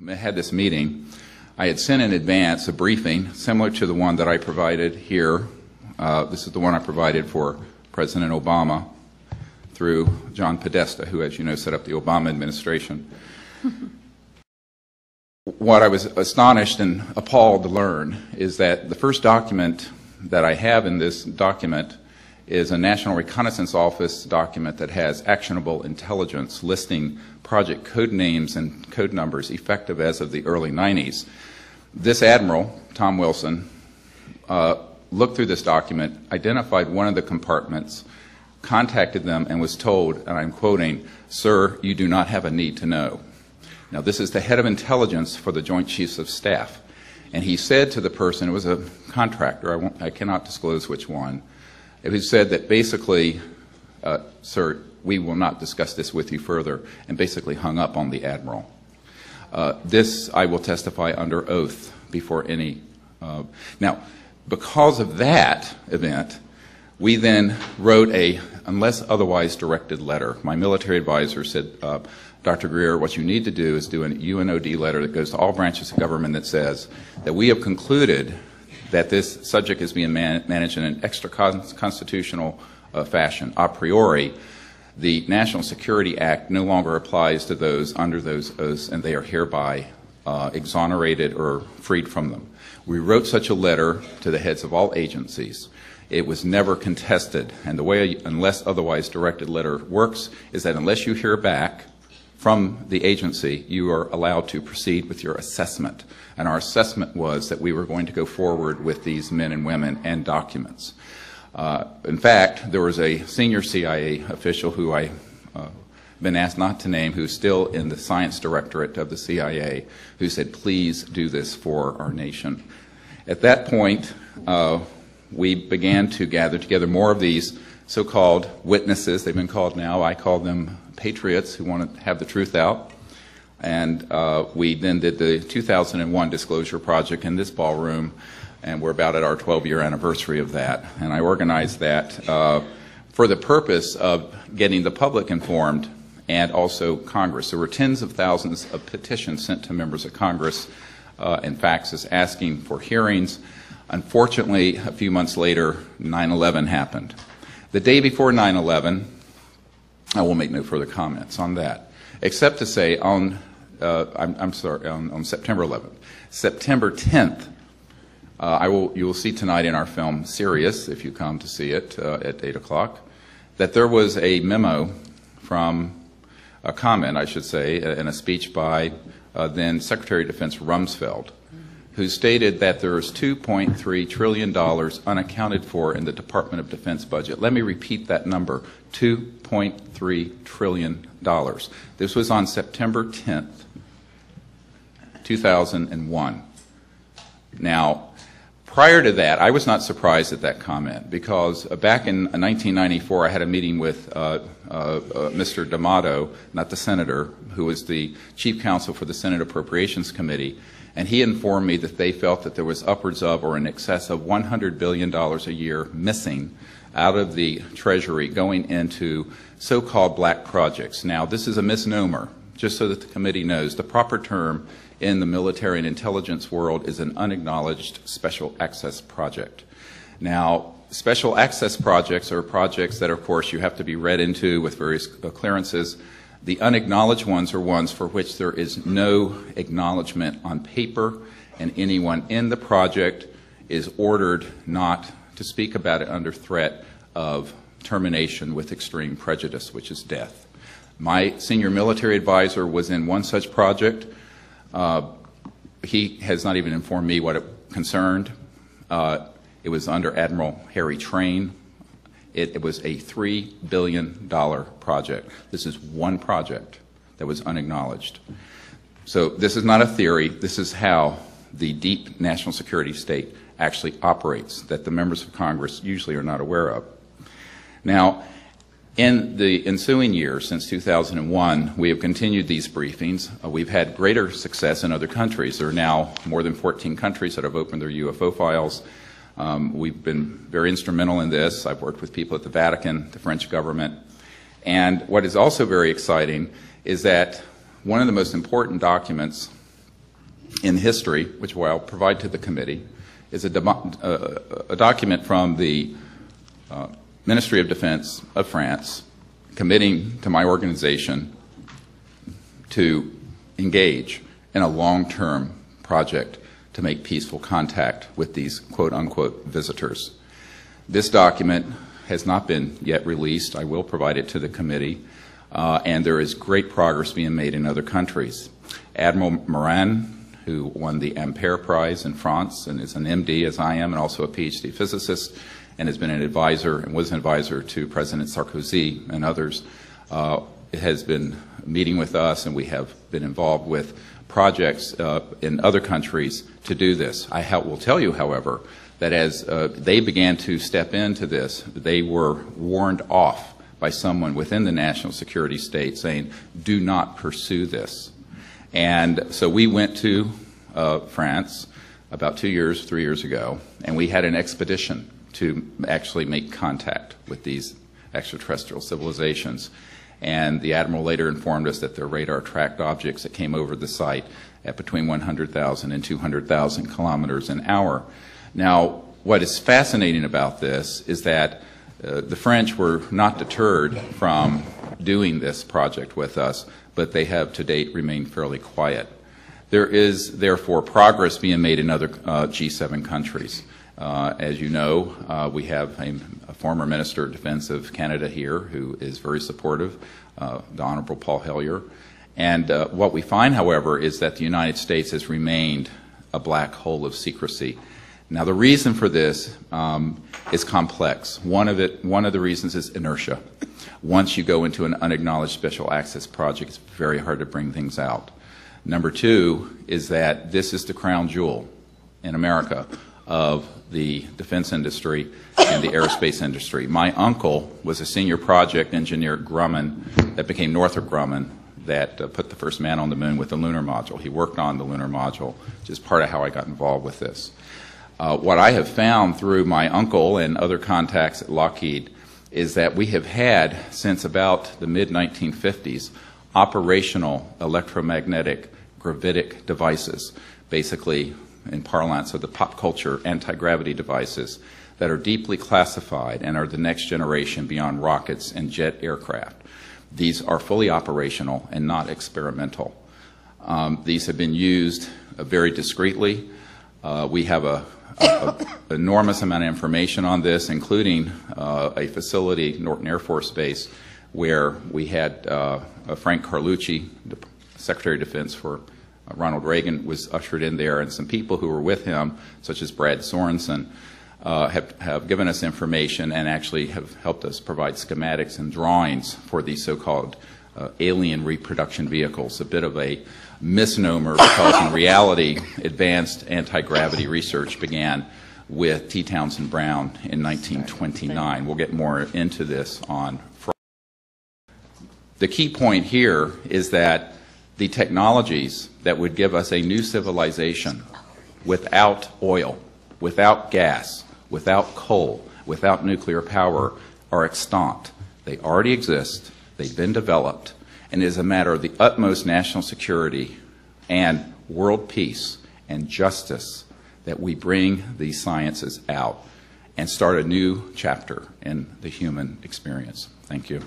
I had this meeting, I had sent in advance a briefing similar to the one that I provided here. This is the one I provided for President Obama through John Podesta, who, as you know, set up the Obama administration. What I was astonished and appalled to learn is that the first document that I have in this document is a National Reconnaissance Office document that has actionable intelligence listing project code names and code numbers effective as of the early 90s. This admiral, Tom Wilson, looked through this document, identified one of the compartments, contacted them, and was told, and I'm quoting, "Sir, you do not have a need to know." Now, this is the head of intelligence for the Joint Chiefs of Staff. And he said to the person, it was a contractor, I cannot disclose which one, who said that basically, "Sir, we will not discuss this with you further," and basically hung up on the admiral. This I will testify under oath before any. Now, because of that event, we then wrote a unless otherwise directed letter. My military advisor said, "Dr. Greer, what you need to do is do an UNOD letter that goes to all branches of government that says that we have concluded that this subject is being managed in an extra-constitutional fashion. A priori, the National Security Act no longer applies to those under those oaths, and they are hereby exonerated or freed from them." We wrote such a letter to the heads of all agencies. It was never contested, and the way an unless otherwise directed letter works is that unless you hear back from the agency, you are allowed to proceed with your assessment. And our assessment was that we were going to go forward with these men and women and documents. In fact, there was a senior CIA official who I've been asked not to name, who's still in the science directorate of the CIA, who said, "Please do this for our nation." At that point, we began to gather together more of these so-called witnesses. They've been called now. I call them patriots who want to have the truth out. And we then did the 2001 Disclosure Project in this ballroom, and we're about at our 12-year anniversary of that. And I organized that for the purpose of getting the public informed and also Congress. There were tens of thousands of petitions sent to members of Congress and faxes asking for hearings. Unfortunately, a few months later, 9/11 happened. The day before 9/11, I will make no further comments on that, except to say on September 11th. September 10th, you will see tonight in our film Sirius, if you come to see it at 8 o'clock, that there was a memo from a comment, I should say, in a speech by then Secretary of Defense Rumsfeld, who stated that there is $2.3 trillion unaccounted for in the Department of Defense budget. Let me repeat that number, $2.3 trillion. This was on September 10th, 2001. Now, prior to that, I was not surprised at that comment because back in 1994, I had a meeting with Mr. D'Amato, not the senator, who was the chief counsel for the Senate Appropriations Committee, and he informed me that they felt that there was upwards of or in excess of $100 billion a year missing out of the Treasury going into so-called black projects. Now, this is a misnomer, just so that the committee knows. The proper term in the military and intelligence world is an unacknowledged special access project. Now, special access projects are projects that, of course, you have to be read into with various clearances. The unacknowledged ones are ones for which there is no acknowledgement on paper, and anyone in the project is ordered not to speak about it under threat of termination with extreme prejudice, which is death. My senior military advisor was in one such project. He has not even informed me what it concerned. It was under Admiral Harry Train. It was a $3 billion project. This is one project that was unacknowledged. So this is not a theory. This is how the deep national security state actually operates, that the members of Congress usually are not aware of. Now, in the ensuing years, since 2001, we have continued these briefings. We've had greater success in other countries. There are now more than 14 countries that have opened their UFO files. We've been very instrumental in this. I've worked with people at the Vatican, the French government. And what is also very exciting is that one of the most important documents in history, which I'll provide to the committee, is a document from the Ministry of Defense of France committing to my organization to engage in a long-term project to make peaceful contact with these quote-unquote visitors. This document has not been yet released. I will provide it to the committee, and there is great progress being made in other countries. Admiral Morin, who won the Ampere Prize in France and is an MD, as I am, and also a PhD physicist, and has been an advisor and was an advisor to President Sarkozy and others, has been meeting with us, and we have been involved with projects in other countries to do this. I will tell you, however, that as they began to step into this, they were warned off by someone within the national security state saying, do not pursue this. And so we went to France about 3 years ago, and we had an expedition to actually make contact with these extraterrestrial civilizations. And the Admiral later informed us that their radar tracked objects that came over the site at between 100,000 and 200,000 kilometers an hour. Now, what is fascinating about this is that the French were not deterred from doing this project with us, but they have to date remained fairly quiet. There is, therefore, progress being made in other G7 countries. As you know, we have a former Minister of Defense of Canada here who is very supportive, the Honorable Paul Hellyer. And what we find, however, is that the United States has remained a black hole of secrecy. Now, the reason for this is complex. One of the reasons is inertia. Once you go into an unacknowledged special access project, it's very hard to bring things out. Number two is that this is the crown jewel in America of the defense industry and the aerospace industry. My uncle was a senior project engineer at Grumman that became Northrop Grumman that put the first man on the moon with the lunar module. He worked on the lunar module, which is part of how I got involved with this. What I have found through my uncle and other contacts at Lockheed is that we have had, since about the mid-1950s, operational electromagnetic gravitic devices, basically in parlance of the pop culture anti-gravity devices that are deeply classified and are the next generation beyond rockets and jet aircraft. These are fully operational and not experimental. These have been used very discreetly. We have an enormous amount of information on this, including a facility, Norton Air Force Base, where we had Frank Carlucci, the Secretary of Defense for Ronald Reagan, was ushered in there, and some people who were with him, such as Brad Sorensen, have given us information and actually have helped us provide schematics and drawings for these so-called alien reproduction vehicles, a bit of a misnomer because in reality advanced anti-gravity research began with T. Townsend Brown in 1929. We'll get more into this on Friday. The key point here is that the technologies that would give us a new civilization without oil, without gas, without coal, without nuclear power are extant. They already exist, they've been developed, and it is a matter of the utmost national security and world peace and justice that we bring these sciences out and start a new chapter in the human experience. Thank you.